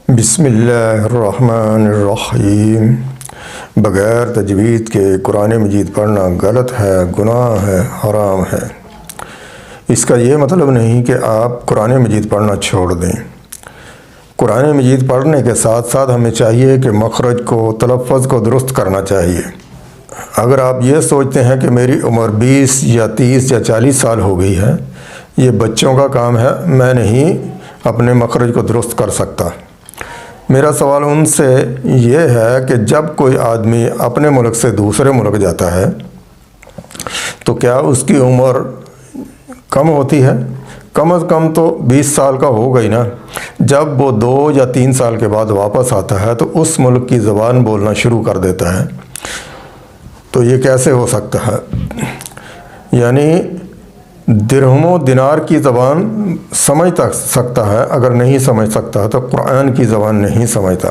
بسم اللہ الرحمن الرحیم۔ بغیر تجوید کے قرآن مجید پڑھنا غلط ہے، گناہ ہے، حرام ہے۔ اس کا یہ مطلب نہیں کہ آپ قرآن مجید پڑھنا چھوڑ دیں۔ قرآن مجید پڑھنے کے ساتھ ساتھ ہمیں چاہیے کہ مخرج کو، تلفظ کو درست کرنا چاہیے۔ اگر آپ یہ سوچتے ہیں کہ میری عمر 20 یا 30 یا 40 سال ہو گئی ہے، یہ بچوں کا کام ہے، میں نہیں اپنے مخرج کو درست کر سکتا۔ میرا سوال ان سے یہ ہے کہ جب کوئی آدمی اپنے ملک سے دوسرے ملک جاتا ہے تو کیا اس کی عمر کم ہوتی ہے؟ کم از کم تو 20 سال کا ہو گئی نا۔ جب وہ 2 یا 3 سال کے بعد واپس آتا ہے تو اس ملک کی زبان بولنا شروع کر دیتا ہے۔ تو یہ کیسے ہو سکتا ہے؟ یعنی درہم و دینار کی زبان سمجھ سکتا ہے، اگر نہیں سمجھ سکتا تو قرآن کی زبان نہیں سمجھتا۔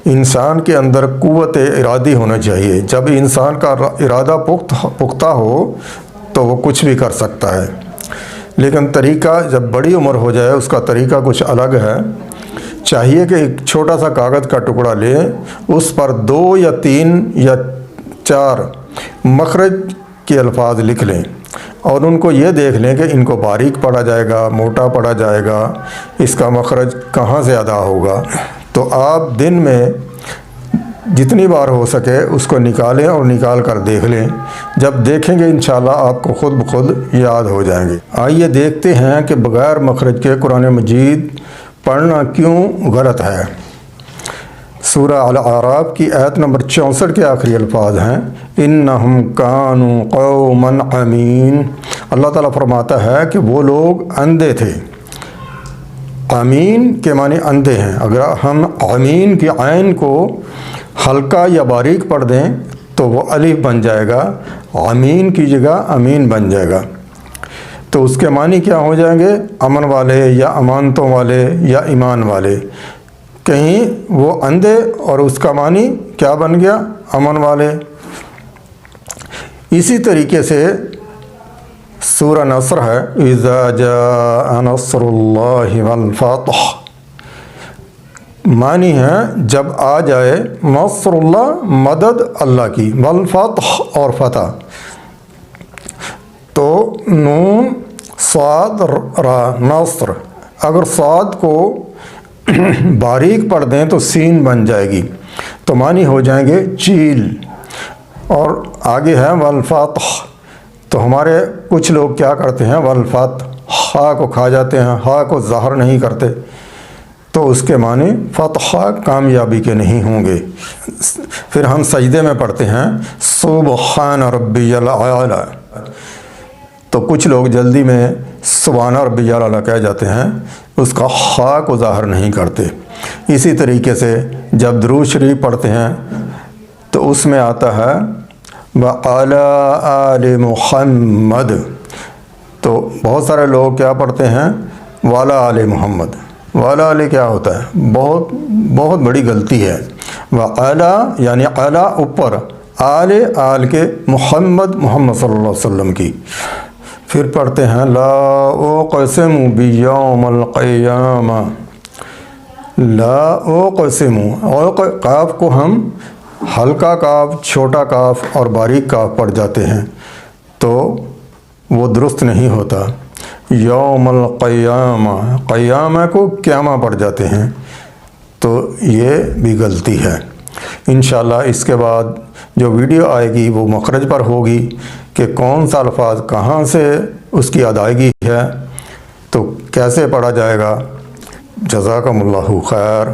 انسان کے اندر قوت ارادی ہونا چاہیے۔ جب انسان کا ارادہ پختہ ہو تو وہ کچھ بھی کر سکتا ہے، لیکن طریقہ جب بڑی عمر ہو جائے اس کا طریقہ کچھ الگ ہے۔ چاہیے کہ ایک چھوٹا سا کاغذ کا ٹکڑا لیں، اس پر 2 یا 3 یا 4 مخرج کے الفاظ لکھ لیں اور ان کو یہ دیکھ لیں کہ ان کو باریک پڑھا جائے گا، موٹا پڑھا جائے گا، اس کا مخرج کہاں سے ادا ہوگا۔ تو آپ دن میں جتنی بار ہو سکے اس کو نکالیں اور نکال کر دیکھ لیں۔ جب دیکھیں گے انشاءاللہ آپ کو خود بخود یاد ہو جائیں گے۔ آئیے دیکھتے ہیں کہ بغیر مخرج کے قرآن مجید پڑھنا کیوں غلط ہے۔ سورہ الاعراف کی آیت نمبر 64 کے آخری الفاظ ہیں اِنَّهُمْ كَانُوا قَوْمًا عَمِينَ۔ اللہ تعالیٰ فرماتا ہے کہ وہ لوگ اندھے تھے۔ عمین کے معنی اندھے ہیں۔ اگر ہم عمین کی عین کو ہلکا یا باریک پڑھ دیں تو وہ الف بن جائے گا، عمین کی جگہ امین بن جائے گا۔ تو اس کے معنی کیا ہو جائیں گے؟ امن والے یا امانتوں والے یا ایمان والے۔ کہیں وہ اندھے اور اس کا معنی کیا بن گیا؟ امن والے۔ اسی طریقے سے سورہ نصر ہے اِذَا جَاءَ نَصْرُ اللَّهِ وَالْفَتْحُ، معنی ہے جب آ جائے نصر اللہ، مدد اللہ کی، والفتح اور فتح۔ تو نون صاد را نصر، اگر صاد کو باریک پڑھ دیں تو سین بن جائے گی، تو معنی ہو جائیں گے چیل۔ اور آگے ہے والفتح، تو ہمارے کچھ لوگ کیا کرتے ہیں؟ والفتح، ہا کو کھا جاتے ہیں، ہا کو ظاہر نہیں کرتے، تو اس کے معنی فتح کامیابی کے نہیں ہوں گے۔ پھر ہم سجدے میں پڑھتے ہیں سبحان ربی الاعلی، تو کچھ لوگ جلدی میں سبحان ربی الاعلی کہہ جاتے ہیں، اس کا ہا کو ظاہر نہیں کرتے۔ اسی طریقے سے جب درود شریف پڑھتے ہیں تو اس میں آتا ہے وَعَلَىٰ آلِ محمد، تو بہت سارے لوگ کیا پڑھتے ہیں؟ وَعَلَىٰ آلِ محمد۔ وَعَلَىٰ آلِ کیا ہوتا ہے؟ بہت بڑی غلطی ہے۔ وَعَلَىٰ یعنی اعلیٰ اوپر، آل کے محمد صلی اللہ علیہ وسلم کی۔ پھر پڑھتے ہیں لا اقسم بیوم القیامہ، لا اقسم، قاف کو ہم ہلکا کاف، چھوٹا کاف اور باریک کاف پڑھ جاتے ہیں تو وہ درست نہیں ہوتا۔ یوم القیامہ، قیامہ کو قیامہ پڑھ جاتے ہیں، تو یہ بھی غلطی ہے۔ انشاءاللہ اس کے بعد جو ویڈیو آئے گی وہ مخرج پر ہوگی کہ کون سا الفاظ کہاں سے اس کی ادائیگی ہے، تو کیسے پڑھا جائے گا۔ جزاکم اللہ خیر۔